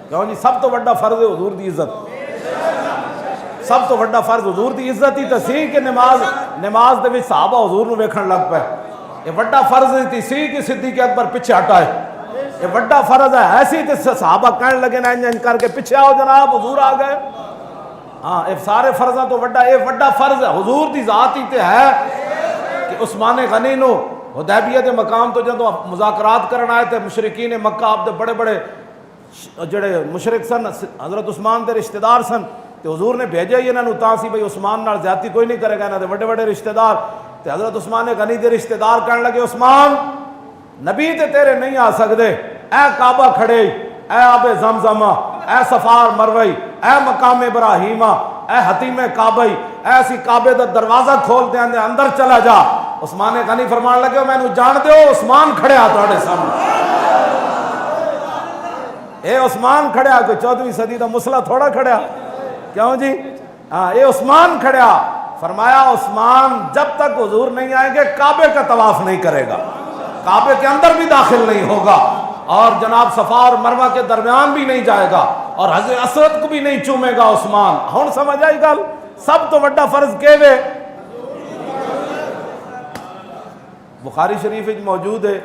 کیوں جی سب تو بڑا فرض ہے حضور دی عزت، سب تو بڑا فرض حضور دی عزت ہی تسی کہ نماز دے وچ صحابہ حضور نو ویکھن لگ پے، یہ بڑا فرض ہی سی کہ صدیق اکبر پیچھے ہٹا ہے، یہ بڑا فرض ہے ایسی تے صحابہ کہنے لگے نا انج کر کے پیچھے آؤ جناب حضور آ گئے۔ ہاں یہ سارے فرضاں تو بڑا یہ بڑا فرض ہے، حضور دی ذات ہی تے ہے کہ عثمان غنی نو حدیبیہ دے مقام تو جدوں مذاکرات کرن آئے تھے مشرکین مکہ، آپ دے بڑے بڑے جڑے مشرک سن حضرت عثمان دے رشتہ دار سن، تے حضور نے بھیجا ہی انہاں نوں تاں سی بھئی عثمان نال زیادتی کوئی نہیں کرے گا، انہاں دے بڑے بڑے رشتہ دار، تے حضرت عثمان غنی دے رشتہ دار کہنے لگے عثمان نبی تے تیرے نہیں آ سکدے، اے کعبہ کھڑے، اے آب زمزم، اے صفار مروی، اے مقام ابراہیمہ، اے حتیم کعبہ، ایسی کعبے دا دروازہ کھول دے اندے اندر چلا جا۔ عثمان غنی فرمان لگے میں نو جان دیو عثمان کھڑیا تواڈے سامنے، اے عثمان کھڑیا، کوئی 14ویں صدی دا مسئلہ تھوڑا کھڑیا، کیوں جی ہاں اے عثمان کھڑیا۔ فرمایا عثمان جب تک حضور نہیں آئیں گے کعبے کا طواف نہیں کرے گا، کعبے کے اندر بھی داخل نہیں ہوگا، اور جناب صفا اور مروہ کے درمیان بھی نہیں جائے گا، اور حجر اسود کو بھی نہیں چومے گا عثمان۔ ہن سمجھ آئی گل؟ سب تو بڑا فرض کیوے؟ بخاری شریف وچ موجود ہے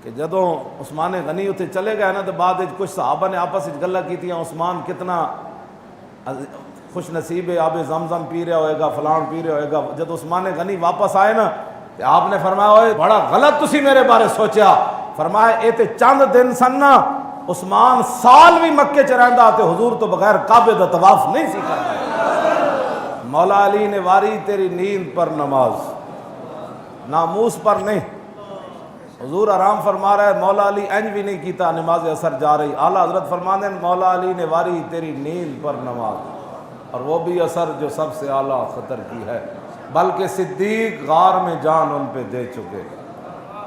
کہ جدوں عثمان غنی اتنے چلے گئے نا تو بعد کچھ صحابہ نے آپس وچ گلاں کیتیاں عثمان کتنا خوش نصیب ہے، آب زمزم پی رہا ہوئے گا، فلان پی رہا ہوئے گا۔ جب عثمان غنی واپس آئے نا تو آپ نے فرمایا اوئے بڑا غلط تسی میرے بارے سوچیا، فرمایا اے تے چند دن سن نا، عثمان سال بھی مکے چ رہندا تے حضور تو بغیر کعبے دا طواف نہیں سی کردا۔ مولا علی نے واری تیری نیند پر نماز، ناموس پر نہیں۔ حضور آرام فرما رہا ہے، مولا علی انج بھی نہیں کیتا نماز اثر جا رہی، اعلیٰ حضرت فرماتے ہیں مولا علی نے واری تیری نیند پر نماز، اور وہ بھی اثر جو سب سے اعلیٰ خطر کی ہے، بلکہ صدیق غار میں جان ان پہ دے چکے،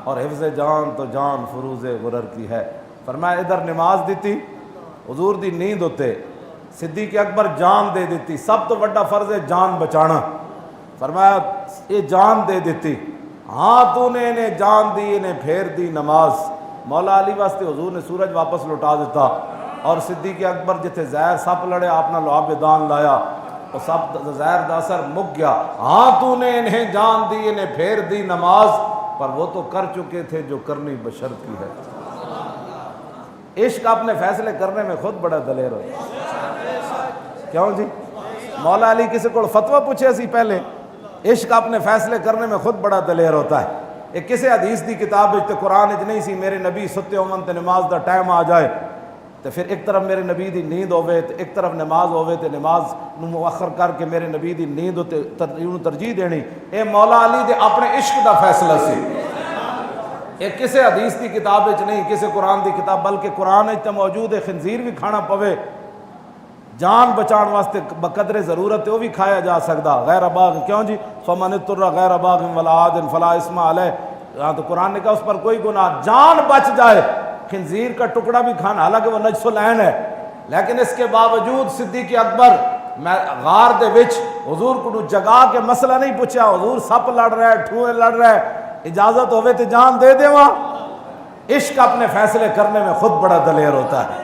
اور حفظ جان تو جان فروز غرر کی ہے۔ فرمایا ادھر نماز دیتی حضور دی نیند ہوتے، صدیق اکبر جان دے دیتی، سب تو بڑا فرض ہے جان بچانا، فرمایا یہ جان دے دیتی، ہاں تو نے انہیں جان دی انہیں پھیر دی نماز۔ مولا علی واسطے حضور نے سورج واپس لوٹا دیتا، اور صدیق اکبر جتھے زہر سپ لڑے آپ نے لعاب دان لایا، اور سب زہر دا اثر مک گیا، ہاں تو نے انہیں جان دی انہیں پھیر دی نماز، پر وہ تو کر چکے تھے جو کرنی بشر کی ہے۔ عشق اپنے فیصلے کرنے میں خود بڑا دلیر ہوتا ہے، کیوں جی مولا علی کسی کو فتویٰ پوچھے سی پہلے، عشق اپنے فیصلے کرنے میں خود بڑا دلیر ہوتا ہے۔ ایک کسی حدیث دی کتاب تے قرآن وچ نہیں سی میرے نبی ستے ہوون تے نماز دا ٹائم آ جائے تو پھر ایک طرف میرے نبی دی نیند ہوئے تے ایک طرف نماز ہوئے تے نماز نو مؤخر کر کے میرے نبی دی نیند تے ترجیح دینی، اے مولا علی دے اپنے عشق دا فیصلہ سی، ایک کسی حدیث دی کتاب وچ نہیں، کسی قرآن دی کتاب، بلکہ قرآن وچ موجود ہے خنزیر بھی کھانا پوے جان بچان واسطے بقدر ضرورت ہے وہ بھی کھایا جا سکتا غیر باغ، کیوں جی فمن اضطر غیر باغ ولا عاد فلا اثم علیہ، یہاں تو قرآن نے کہا اس پر کوئی گناہ، جان بچ جائے خنزیر کا ٹکڑا بھی کھانا، حالانکہ وہ نجس العین ہے، لیکن اس کے باوجود صدیق اکبر غار دے وچ حضور کو جگا کے مسئلہ نہیں پوچھا، حضور سپ لڑ رہا ہے ٹھوئے لڑ رہا ہے، اجازت ہوئے تو جان دے دے وہاں۔ عشق اپنے فیصلے کرنے میں خود بڑا دلیر ہوتا ہے۔